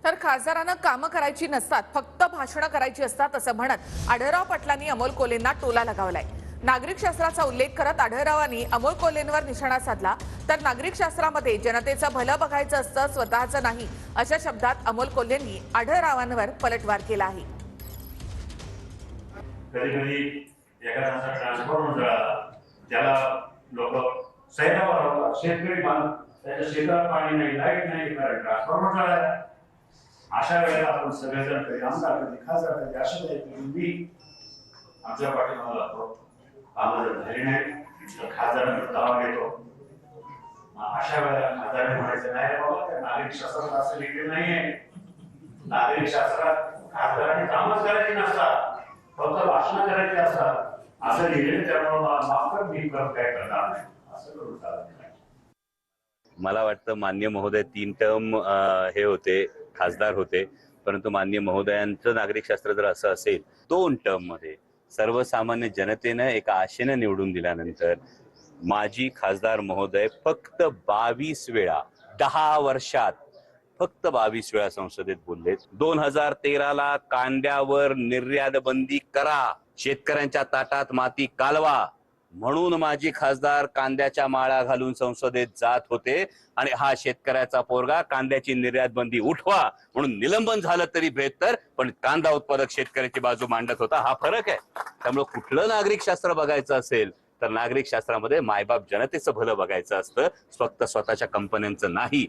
तर खासदारांना कामं करायची नसतात, फक्त भाषणं करायची असतात असं म्हणत आढळराव पाटलांनी अमोल कोल्हेंना टोला लगावलाय। नागरिक शास्त्राचा उल्लेख करत आढळरावांनी अमोल कोल्हेंवर निशाणा साधला। तर नागरिक शास्त्रामध्ये जनतेचं भलं बघायचं असतं, स्वतःचं नाही, अशा शब्दात अमोल कोल्हेंनी आढळरावांवर पलटवार केला आहे। कधी कधी एखादा ट्रान्सफॉर्मर जळाला, त्याला लोक सैरावर होतात, शेतकरी त्याच्या शेतात पाणी नाही, लाईट नाही, ट्रान्सफॉर्मर जळाला। अशा वेळेला आपण सगळेजण कधी आमदार कधी खासदार कधी अशा मी आमच्या पाठीमागे लागतो, आम्हाला धैर्य नाही तर खासदारांना दावा घेतो। अशा वेळेला खासदारांनी म्हणायचं नाही बाबा, त्या नागरिक शास्त्रात असं लिहिलेलं नाहीये, नागरिक शास्त्रात खासदारांनी कामच करायची नसतात, फक्त भाषण करायची असतात असं लिहिलेलं, त्यामुळे माफ कर, मी काय करणार नाही असं करून चालत नाही। मला वाटतं माननीय महोदय 3 टर्म हे होते, खासदार होते, परंतु माननीय महोदयांचं नागरिकशास्त्र जर असं असेल 2 टर्म मध्ये सर्वसामान्य जनतेनं एका आशेनं निवडून दिल्यानंतर माजी खासदार महोदय फक्त 22 वेळा 10 वर्षात फक्त 22 वेळा संसदेत बोललेत। 2013ला कांद्यावर निर्यात बंदी करा, शेतकऱ्यांच्या ताटात माती कालवा म्हणून माजी खासदार कांद्याच्या माळा घालून संसदेत जात होते, आणि हा शेतकऱ्याचा पोरगा कांद्याची निर्यात बंदी उठवा म्हणून निलंबन झालं तरी बेहतर, पण कांदा उत्पादक शेतकऱ्याची बाजू मांडत होता। हा फरक आहे। त्यामुळे कुठलं नागरिक शास्त्र बघायचं असेल तर नागरिक शास्त्रामध्ये मायबाप जनतेचं भलं बघायचं असतं, फक्त स्वतःच्या कंपन्यांचं नाही।